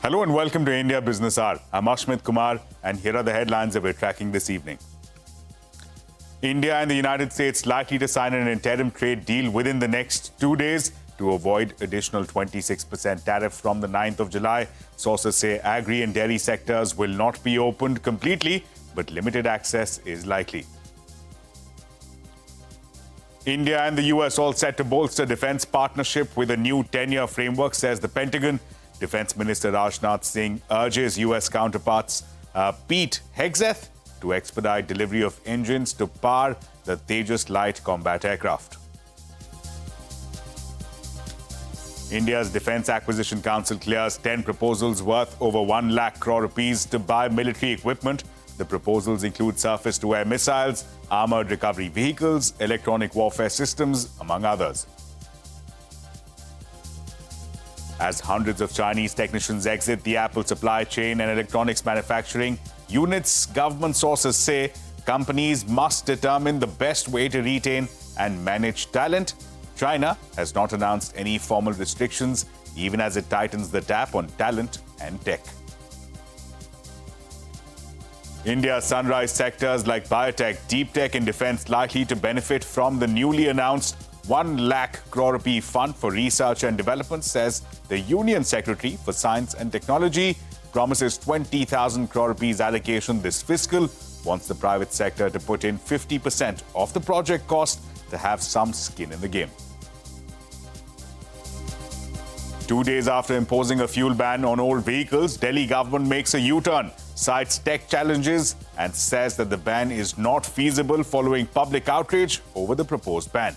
Hello and welcome to India Business Hour. I'm Ashmit Kumar and here are the headlines that we're tracking this evening. India and the United States likely to sign an interim trade deal within the next 2 days to avoid additional 26% tariff from the 9th of July. Sources say agri and dairy sectors will not be opened completely, but limited access is likely. India and the US all set to bolster defense partnership with a new 10-year framework, says the Pentagon. Defense Minister Rajnath Singh urges US counterparts Pete Hegseth to expedite delivery of engines to power the Tejas light combat aircraft. India's Defence Acquisition Council clears 10 proposals worth over 1 lakh crore rupees to buy military equipment. The proposals include surface-to-air missiles, armoured recovery vehicles, electronic warfare systems, among others. As hundreds of Chinese technicians exit the Apple supply chain and electronics manufacturing units, government sources say companies must determine the best way to retain and manage talent. China has not announced any formal restrictions, even as it tightens the tap on talent and tech. India's sunrise sectors like biotech, deep tech and defense likely to benefit from the newly announced 1 lakh crore rupee fund for research and development, says the Union Secretary for Science and Technology. Promises 20,000 crore rupees allocation this fiscal, wants the private sector to put in 50% of the project cost to have some skin in the game. 2 days after imposing a fuel ban on old vehicles, Delhi government makes a U-turn, cites tech challenges and says that the ban is not feasible following public outrage over the proposed ban.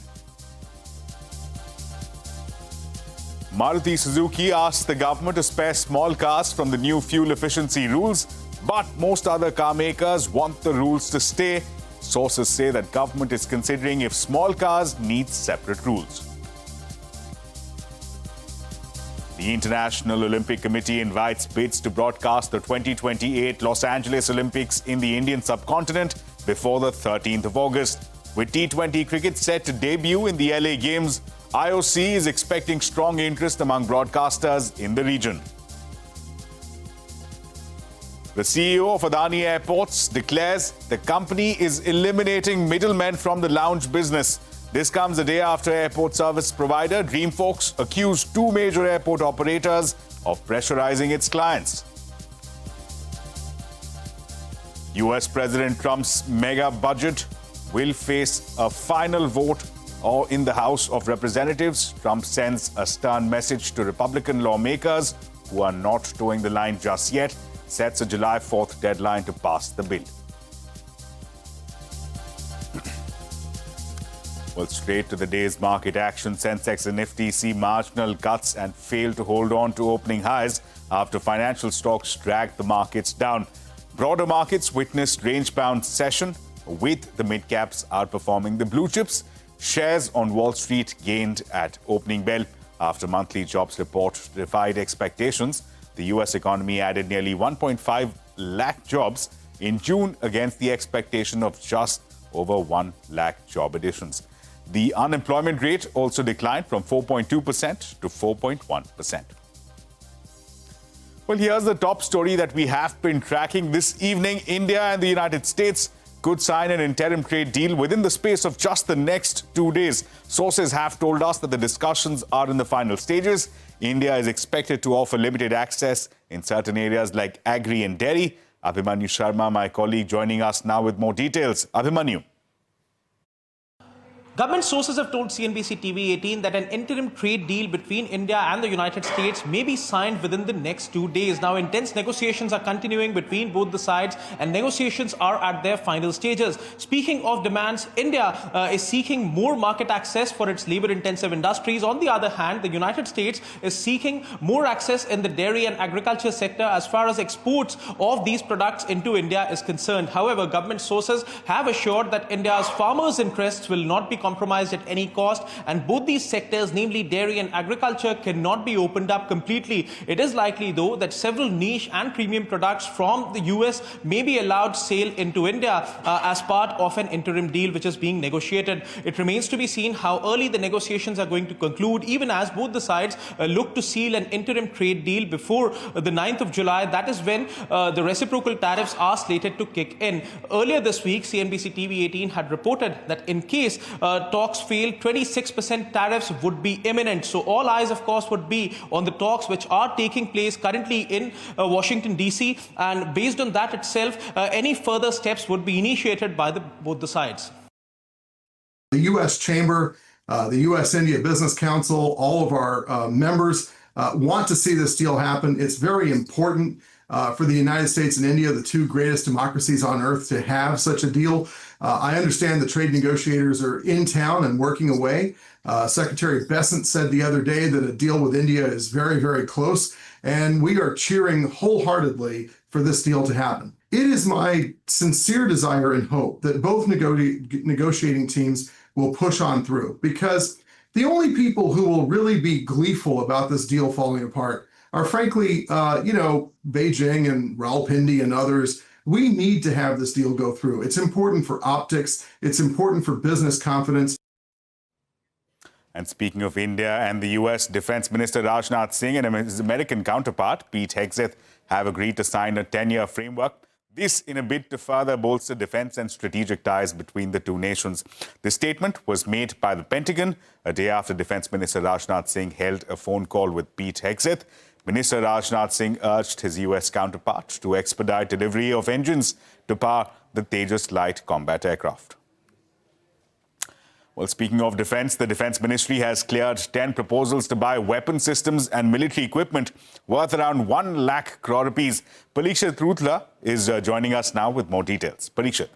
Maruti Suzuki asked the government to spare small cars from the new fuel efficiency rules, but most other car makers want the rules to stay. Sources say that government is considering if small cars need separate rules. The International Olympic Committee invites bids to broadcast the 2028 Los Angeles Olympics in the Indian subcontinent before the 13th of August. With T20 cricket set to debut in the LA Games, IOC is expecting strong interest among broadcasters in the region. The CEO of Adani Airports declares the company is eliminating middlemen from the lounge business. This comes a day after airport service provider Dreamfolks accused 2 major airport operators of pressurizing its clients. US President Trump's mega budget will face a final vote or in the House of Representatives. Trump sends a stern message to Republican lawmakers who are not toeing the line just yet, sets a July 4th deadline to pass the bill. Well, straight to the day's market action. Sensex and Nifty see marginal cuts and fail to hold on to opening highs after financial stocks dragged the markets down. Broader markets witnessed range-bound session, with the mid-caps outperforming the blue chips. Shares on Wall Street gained at opening bell after monthly jobs report defied expectations. The US economy added nearly 1.5 lakh jobs in June against the expectation of just over 1 lakh job additions. The unemployment rate also declined from 4.2% to 4.1%. Well, here's the top story that we have been tracking this evening. India and the United States could sign an interim trade deal within the space of just the next 2 days. Sources have told us that the discussions are in the final stages. India is expected to offer limited access in certain areas like agri and dairy. Abhimanyu Sharma, my colleague, joining us now with more details. Abhimanyu. Government sources have told CNBC TV 18 that an interim trade deal between India and the United States may be signed within the next 2 days. Now, intense negotiations are continuing between both the sides and negotiations are at their final stages. Speaking of demands, India is seeking more market access for its labor-intensive industries. On the other hand, the United States is seeking more access in the dairy and agriculture sector as far as exports of these products into India is concerned. However, government sources have assured that India's farmers' interests will not be compromised at any cost, and both these sectors, namely dairy and agriculture, cannot be opened up completely. It is likely, though, that several niche and premium products from the US may be allowed sale into India as part of an interim deal which is being negotiated. It remains to be seen how early the negotiations are going to conclude, even as both the sides look to seal an interim trade deal before the 9th of July. That is when the reciprocal tariffs are slated to kick in. Earlier this week, CNBC TV 18 had reported that in case talks fail, 26% tariffs would be imminent. So all eyes, of course, would be on the talks which are taking place currently in Washington, D.C. And based on that itself, any further steps would be initiated by both the sides. The U.S. Chamber, the U.S. India Business Council, all of our members want to see this deal happen. It's very important for the United States and India, the two greatest democracies on earth, to have such a deal. I understand the trade negotiators are in town and working away. Secretary Bessent said the other day that a deal with India is very, very close, and we are cheering wholeheartedly for this deal to happen. It is my sincere desire and hope that both negotiating teams will push on through, because the only people who will really be gleeful about this deal falling apart are, frankly, Beijing and Rawalpindi and others. We need to have this deal go through. It's important for optics. It's important for business confidence. And speaking of India and the US, Defense Minister Rajnath Singh and his American counterpart, Pete Hegseth, have agreed to sign a 10-year framework. This in a bid to further bolster defense and strategic ties between the two nations. The statement was made by the Pentagon a day after Defense Minister Rajnath Singh held a phone call with Pete Hegseth. Minister Rajnath Singh urged his US counterpart to expedite delivery of engines to power the Tejas light combat aircraft. Well, speaking of defense, the Defense Ministry has cleared 10 proposals to buy weapon systems and military equipment worth around 1 lakh crore rupees. Parikshit Rutla is joining us now with more details. Parikshit.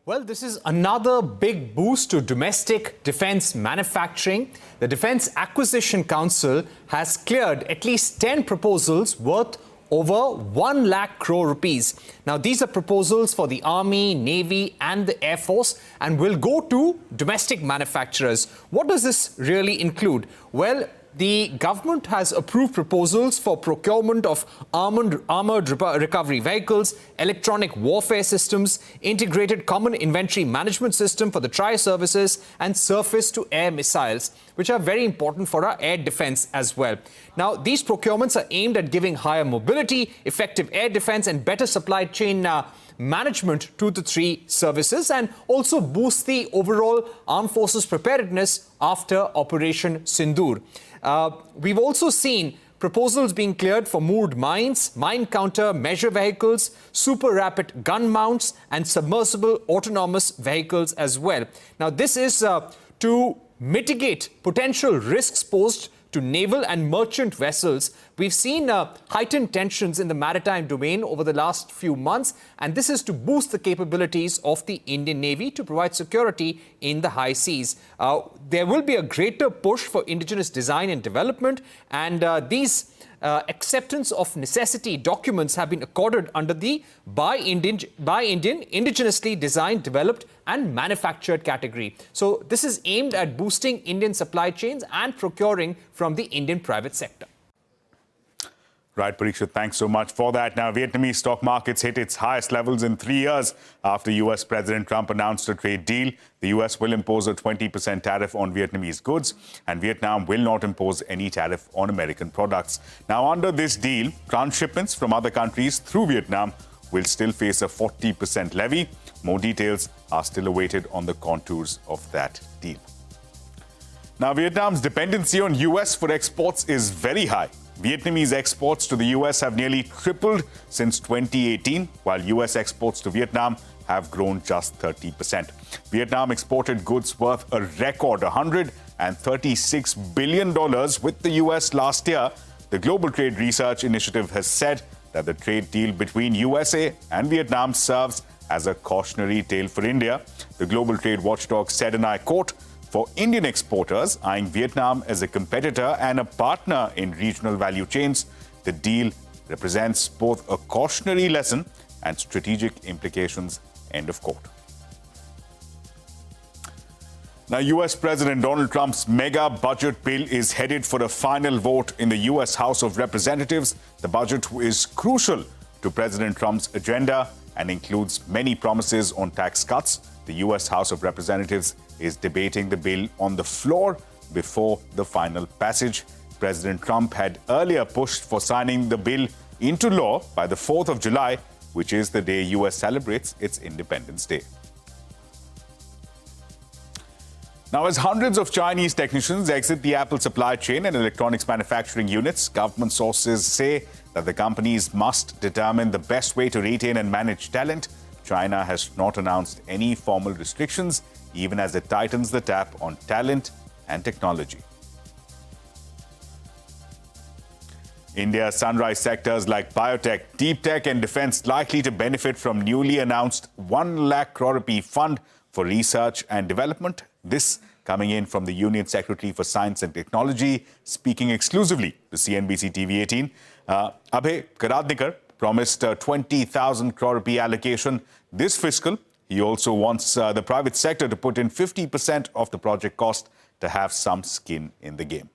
Well, this is another big boost to domestic defense manufacturing. The Defense Acquisition Council has cleared at least 10 proposals worth over 1 lakh crore rupees. Now, these are proposals for the Army, Navy and the Air Force and will go to domestic manufacturers. What does this really include? Well, the government has approved proposals for procurement of armored recovery vehicles, electronic warfare systems, integrated common inventory management system for the tri-services and surface-to-air missiles, which are very important for our air defense as well. Now, these procurements are aimed at giving higher mobility, effective air defense and better supply chain management to the three services, and also boost the overall armed forces preparedness after Operation Sindoor. We've also seen proposals being cleared for moved mines, mine counter measure vehicles, super rapid gun mounts and submersible autonomous vehicles as well. Now, this is to mitigate potential risks posed to naval and merchant vessels. We've seen heightened tensions in the maritime domain over the last few months, and this is to boost the capabilities of the Indian Navy to provide security in the high seas. There will be a greater push for indigenous design and development, and these acceptance of necessity documents have been accorded under the by Indian, indigenously designed, developed and manufactured category. So this is aimed at boosting Indian supply chains and procuring from the Indian private sector. Right, Parikshit, thanks so much for that. Now, Vietnamese stock markets hit its highest levels in 3 years after US President Trump announced a trade deal. The US will impose a 20% tariff on Vietnamese goods, and Vietnam will not impose any tariff on American products. Now, under this deal, transshipments from other countries through Vietnam will still face a 40% levy. More details are still awaited on the contours of that deal. Now, Vietnam's dependency on US for exports is very high. Vietnamese exports to the US have nearly tripled since 2018, while US exports to Vietnam have grown just 30%. Vietnam exported goods worth a record $136 billion with the US last year. The Global Trade Research Initiative has said that the trade deal between USA and Vietnam serves as a cautionary tale for India. The global trade watchdog said, and I quote, "For Indian exporters eyeing Vietnam as a competitor and a partner in regional value chains, the deal represents both a cautionary lesson and strategic implications." End of quote. Now, US President Donald Trump's mega budget bill is headed for a final vote in the US House of Representatives. The budget is crucial to President Trump's agenda and includes many promises on tax cuts. The US House of Representatives is debating the bill on the floor before the final passage. President Trump had earlier pushed for signing the bill into law by the 4th of July, which is the day US celebrates its Independence Day. Now, as hundreds of Chinese technicians exit the Apple supply chain and electronics manufacturing units, government sources say that the companies must determine the best way to retain and manage talent. China has not announced any formal restrictions, even as it tightens the tap on talent and technology. India's sunrise sectors like biotech, deep tech and defense likely to benefit from newly announced 1 lakh crore rupee fund for research and development. This coming in from the Union Secretary for Science and Technology, speaking exclusively to CNBC TV 18. Abhay Karadnikar promised 20,000 crore rupee allocation this fiscal. He also wants the private sector to put in 50% of the project cost to have some skin in the game.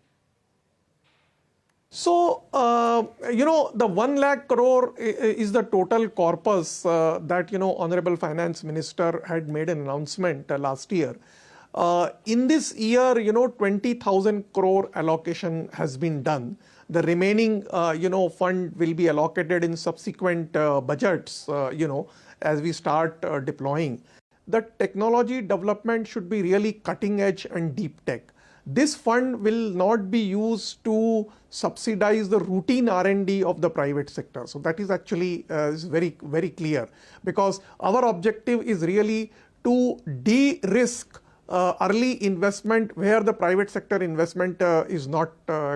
So, the 1 lakh crore is the total corpus that, Honorable Finance Minister had made an announcement last year. In this year, 20,000 crore allocation has been done. The remaining, fund will be allocated in subsequent budgets, as we start deploying. The technology development should be really cutting edge and deep tech. This fund will not be used to subsidize the routine R&D of the private sector. So that is actually is very, very clear, because our objective is really to de-risk early investment where the private sector investment is not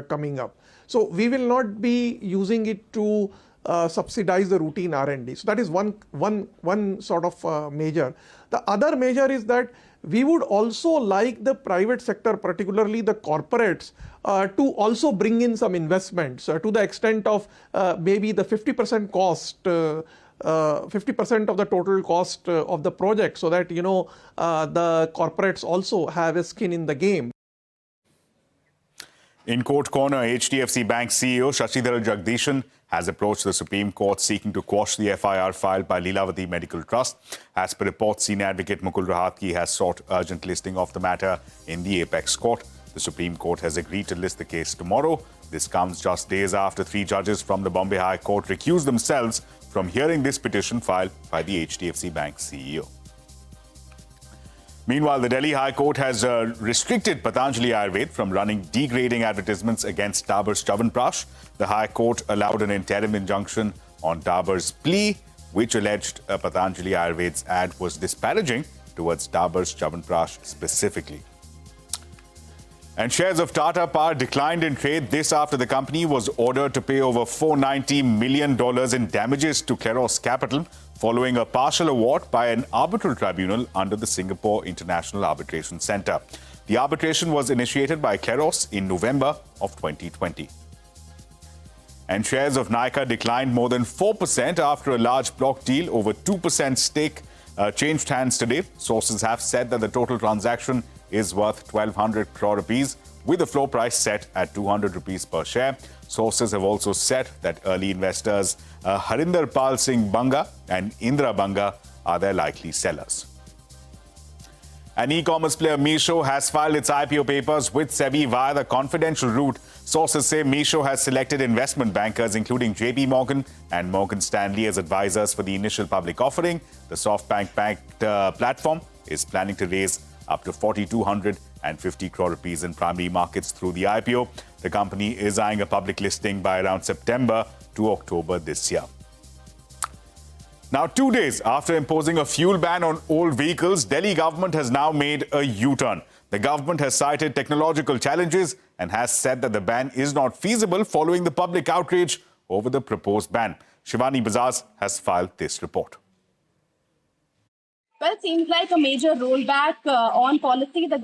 coming up. So we will not be using it to subsidize the routine R&D. So that is one sort of measure. The other measure is that we would also like the private sector, particularly the corporates, to also bring in some investments to the extent of maybe the 50% cost, 50% of the total cost of the project, so that, the corporates also have a skin in the game. In court corner, HDFC Bank CEO Shashidhar Jagdishan has approached the Supreme Court seeking to quash the FIR filed by Leelavati Medical Trust. As per reports, senior advocate Mukul Rohatgi has sought urgent listing of the matter in the Apex Court. The Supreme Court has agreed to list the case tomorrow. This comes just days after 3 judges from the Bombay High Court recused themselves from hearing this petition filed by the HDFC Bank CEO. Meanwhile, the Delhi High Court has restricted Patanjali Ad from running degrading advertisements against Dabur's Chyawanprash. The High Court allowed an interim injunction on Dabur's plea, which alleged Patanjali Ayurved's ad was disparaging towards Dabur's Chyawanprash specifically. And shares of Tata Power declined in trade this after the company was ordered to pay over $490 million in damages to Kleros Capital following a partial award by an arbitral tribunal under the Singapore International Arbitration Centre. The arbitration was initiated by Kleros in November of 2020. And shares of Nykaa declined more than 4% after a large block deal over 2% stake changed hands today. Sources have said that the total transaction is worth 1,200 crore rupees, with the floor price set at 200 rupees per share. Sources have also said that early investors Harinder Pal Singh Banga and Indra Banga are their likely sellers. An e-commerce player, Misho, has filed its IPO papers with SEBI via the confidential route. Sources say Misho has selected investment bankers, including JP Morgan and Morgan Stanley, as advisors for the initial public offering. The SoftBank-backed platform is planning to raise up to 4,250 crore rupees in primary markets through the IPO. The company is eyeing a public listing by around September to October this year. Now, 2 days after imposing a fuel ban on old vehicles, Delhi government has now made a U-turn. The government has cited technological challenges and has said that the ban is not feasible following the public outrage over the proposed ban. Shivani Bajaj has filed this report. Well, it seems like a major rollback on policy. The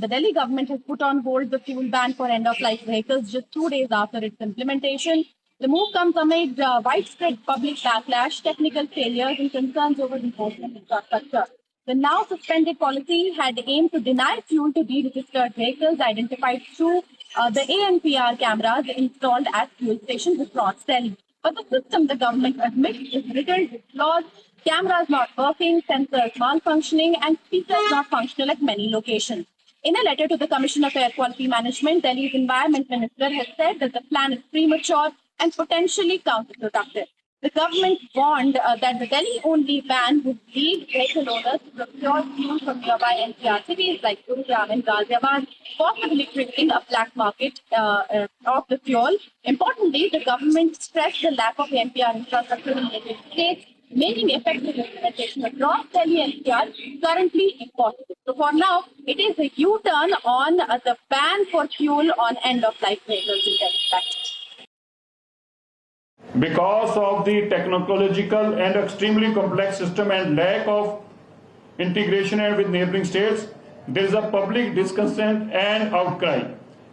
Delhi government has put on hold the fuel ban for end-of-life vehicles just 2 days after its implementation. The move comes amid widespread public backlash, technical failures and concerns over enforcement infrastructure. The now suspended policy had aimed to deny fuel to deregistered vehicles identified through the ANPR cameras installed at fuel stations across Delhi. But the system, the government admits, is riddled with flaws, cameras not working, sensors malfunctioning, and speakers not functional at many locations. In a letter to the Commissioner for Air Quality Management, Delhi's Environment Minister has said that the plan is premature and potentially counterproductive. The government warned that the Delhi-only ban would lead vehicle owners to procure fuel from nearby NCR cities like Gurugram and Ghaziabad, possibly creating a black market of the fuel. Importantly, the government stressed the lack of NPR infrastructure in native states, making effective implementation across Delhi NCR currently impossible. So for now, it is a U-turn on the ban for fuel on end-of-life vehicles in Delhi. Because of the technological and extremely complex system and lack of integration with neighboring states, there is a public discontent and outcry.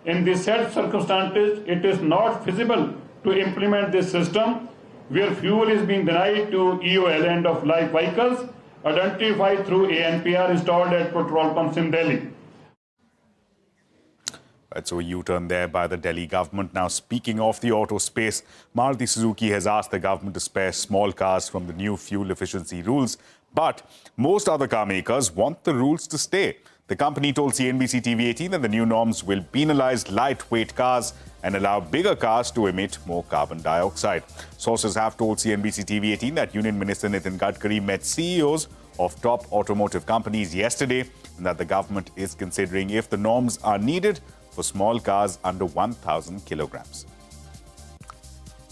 In these said circumstances, it is not feasible to implement this system where fuel is being denied to EOL end-of-life vehicles identified through ANPR installed at petrol pumps in Delhi. Right, so a U-turn there by the Delhi government. Now, speaking of the auto space, Maruti Suzuki has asked the government to spare small cars from the new fuel efficiency rules. But most other car makers want the rules to stay. The company told CNBC TV18 that the new norms will penalize lightweight cars and allow bigger cars to emit more carbon dioxide. Sources have told CNBC TV18 that Union Minister Nitin Gadkari met CEOs of top automotive companies yesterday and that the government is considering if the norms are needed for small cars under 1,000 kilograms.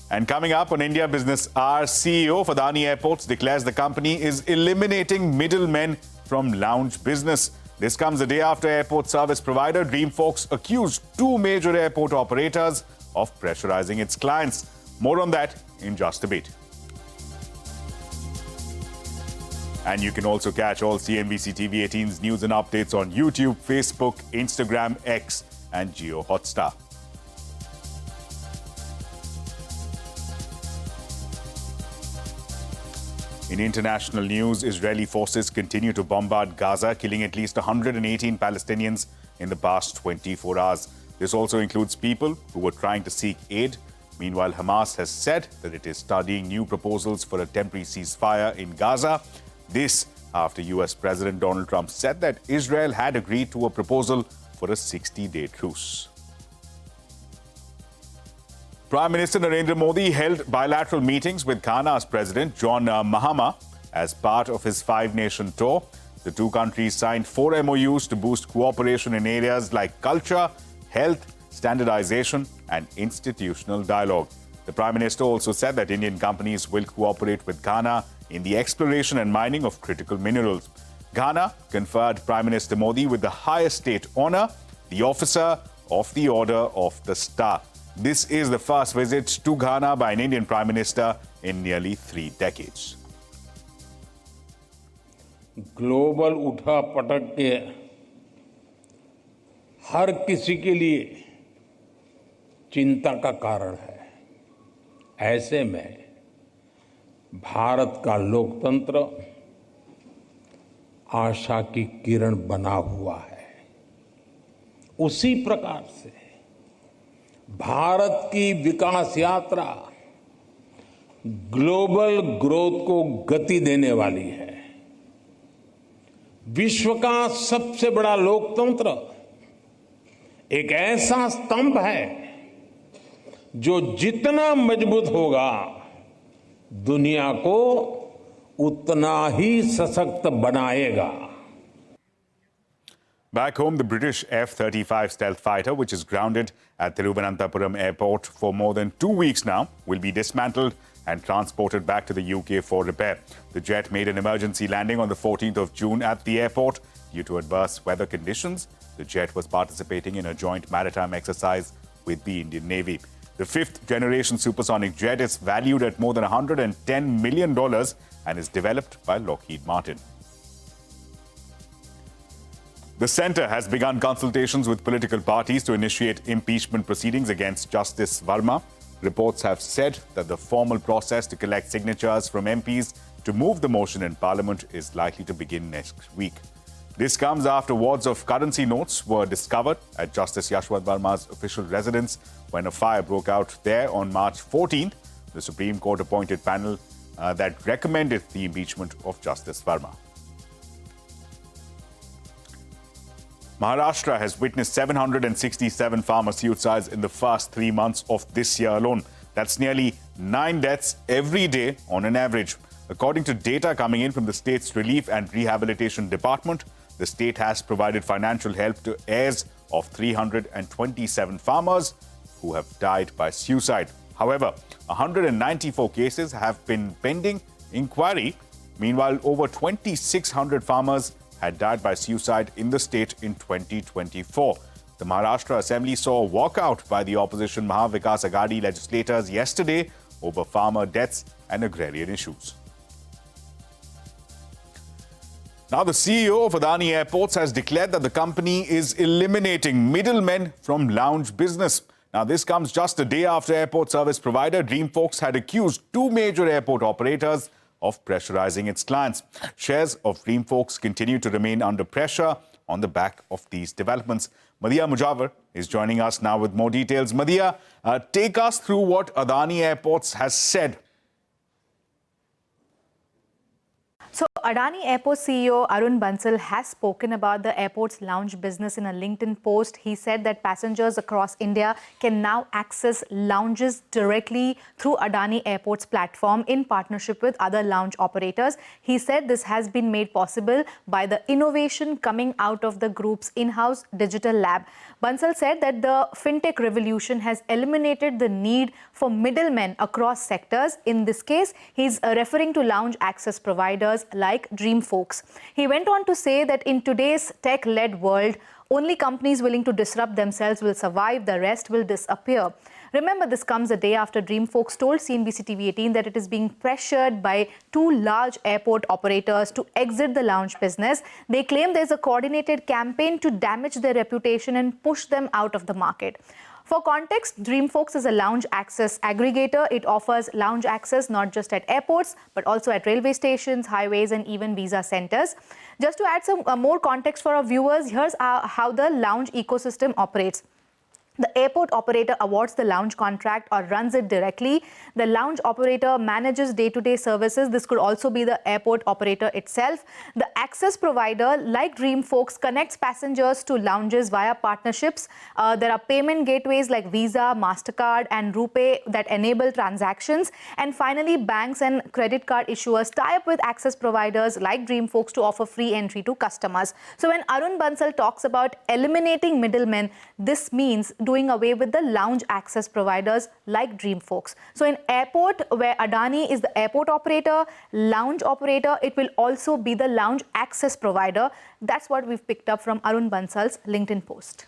And coming up on India Business Hour, CEO of Adani Airports declares the company is eliminating middlemen from lounge business. This comes a day after airport service provider Dreamfolks accused two major airport operators of pressurizing its clients. More on that in just a bit. And you can also catch all CNBC TV18's news and updates on YouTube, Facebook, Instagram, X, and Jio Hotstar. In international news, Israeli forces continue to bombard Gaza, killing at least 118 Palestinians in the past 24 hours. This also includes people who were trying to seek aid. Meanwhile, Hamas has said that it is studying new proposals for a temporary ceasefire in Gaza. This after US President Donald Trump said that Israel had agreed to a proposal for a 60-day truce. Prime Minister Narendra Modi held bilateral meetings with Ghana's President John Mahama as part of his five-nation tour. The two countries signed 4 MOUs to boost cooperation in areas like culture, health, standardization, and institutional dialogue. The Prime Minister also said that Indian companies will cooperate with Ghana in the exploration and mining of critical minerals. Ghana conferred Prime Minister Modi with the highest state honor, the Officer of the Order of the Star. This is the first visit to Ghana by an Indian Prime Minister in nearly 3 decades. Global उठा पटक के हर किसी के लिए चिंता का कारण है। ऐसे में भारत का लोकतंत्र आशा की किरण बना हुआ है। उसी प्रकार से भारत की विकास यात्रा ग्लोबल ग्रोथ को गति देने वाली है। विश्व का सबसे बड़ा लोकतंत्र एक ऐसा स्तंभ है जो जितना मजबूत होगा दुनिया को उतना ही सशक्त बनाएगा। Back home, the British F-35 stealth fighter, which is grounded at Thiruvananthapuram Airport for more than 2 weeks now, will be dismantled and transported back to the UK for repair. The jet made an emergency landing on the 14th of June at the airport. Due to adverse weather conditions, the jet was participating in a joint maritime exercise with the Indian Navy. The 5th-generation supersonic jet is valued at more than $110 million and is developed by Lockheed Martin. The centre has begun consultations with political parties to initiate impeachment proceedings against Justice Verma. Reports have said that the formal process to collect signatures from MPs to move the motion in Parliament is likely to begin next week. This comes after wads of currency notes were discovered at Justice Yashwant Verma's official residence when a fire broke out there on March 14th. The Supreme Court appointed panel that recommended the impeachment of Justice Verma. Maharashtra has witnessed 767 farmer suicides in the first 3 months of this year alone. That's nearly 9 deaths every day on an average. According to data coming in from the state's Relief and Rehabilitation Department, the state has provided financial help to heirs of 327 farmers who have died by suicide. However, 194 cases have been pending inquiry. Meanwhile, over 2,600 farmers had died by suicide in the state in 2024. The Maharashtra Assembly saw a walkout by the opposition Maha Vikas Aghadi legislators yesterday over farmer deaths and agrarian issues. Now, the CEO of Adani Airports has declared that the company is eliminating middlemen from lounge business. Now, this comes just a day after airport service provider Dreamfolks had accused 2 major airport operators of pressurizing its clients. Shares of Dreamfolks continue to remain under pressure on the back of these developments. Madhya Mujawar is joining us now with more details. Madhya, take us through what Adani Airports has said. So Adani Airports CEO Arun Bansal has spoken about the airport's lounge business in a LinkedIn post. He said that passengers across India can now access lounges directly through Adani Airports platform in partnership with other lounge operators. He said this has been made possible by the innovation coming out of the group's in-house digital lab. Bansal said that the fintech revolution has eliminated the need for middlemen across sectors. In this case, he's referring to lounge access providers like Dreamfolks. He went on to say that in today's tech-led world, only companies willing to disrupt themselves will survive, the rest will disappear. Remember, this comes a day after Dreamfolks told CNBC TV 18 that it is being pressured by 2 large airport operators to exit the lounge business. They claim there's a coordinated campaign to damage their reputation and push them out of the market. For context, Dreamfolks is a lounge access aggregator. It offers lounge access not just at airports, but also at railway stations, highways, and even visa centers. Just to add some more context for our viewers, here's how the lounge ecosystem operates. The airport operator awards the lounge contract or runs it directly. The lounge operator manages day-to-day services. This could also be the airport operator itself. The access provider, like Dreamfolks, connects passengers to lounges via partnerships. There are payment gateways like Visa, MasterCard, and RuPay that enable transactions. And finally, banks and credit card issuers tie up with access providers like Dreamfolks to offer free entry to customers. So when Arun Bansal talks about eliminating middlemen, this means doing away with the lounge access providers like Dreamfolks. So in airport, where Adani is the airport operator, lounge operator, it will also be the lounge access provider. That's what we've picked up from Arun Bansal's LinkedIn post.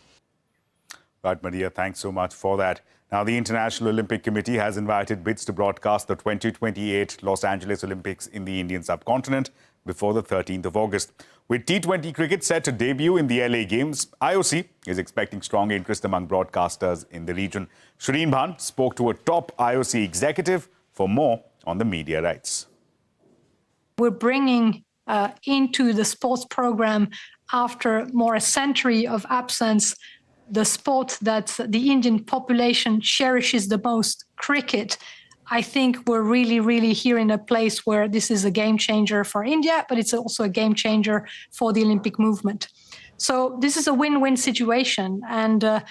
Right, Madhya, thanks so much for that. Now, the International Olympic Committee has invited bids to broadcast the 2028 Los Angeles Olympics in the Indian subcontinent before the 13th of August. With T20 cricket set to debut in the LA Games, IOC is expecting strong interest among broadcasters in the region. Shireen Bhan spoke to a top IOC executive for more on the media rights. We're bringing into the sports program, after more a century of absence, the sport that the Indian population cherishes the most, cricket. I think we're really here in a place where this is a game changer for India, but it's also a game changer for the Olympic movement. So this is a win-win situation, and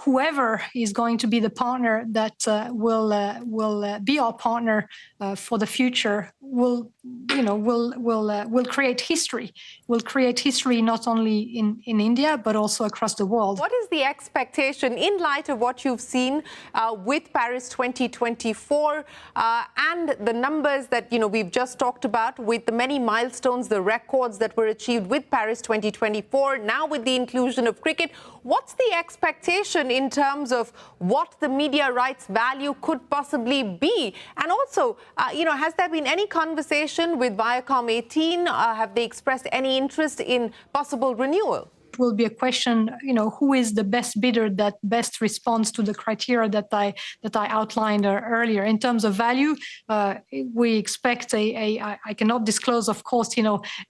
whoever is going to be the partner that will be our partner for the future will create history. Will create history not only in India but also across the world. What is the expectation in light of what you've seen with Paris 2024 and the numbers that we've just talked about, with the many milestones, the records that were achieved with Paris 2024, now with the inclusion of cricket? What's the expectation in terms of what the media rights value could possibly be? And also, has there been any conversation with Viacom 18? Have they expressed any interest in possible renewal? it will be a question, who is the best bidder that best responds to the criteria that I outlined earlier. In terms of value, we expect I cannot disclose, of course,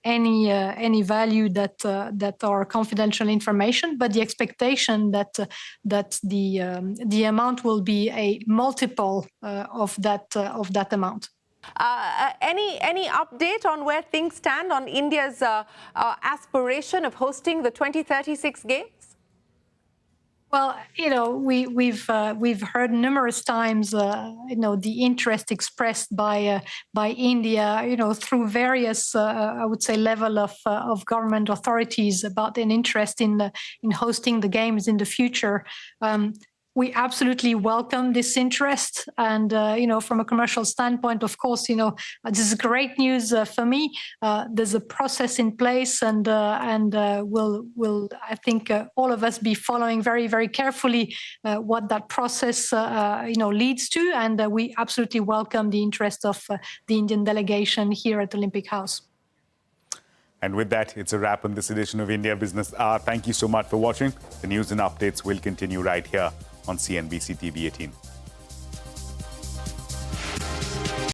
any value that are confidential information, but the expectation that the amount will be a multiple of that amount. Any update on where things stand on India's aspiration of hosting the 2036 Games? Well, we've heard numerous times, the interest expressed by India, through various, I would say, level of government authorities about an interest in hosting the games in the future. We absolutely welcome this interest, and from a commercial standpoint, of course, this is great news for me. There's a process in place, and we'll I think all of us be following very, very carefully what that process leads to, and we absolutely welcome the interest of the Indian delegation here at Olympic House. And with that, it's a wrap on this edition of India Business Hour. Thank you so much for watching. The news and updates will continue right here on CNBC TV 18.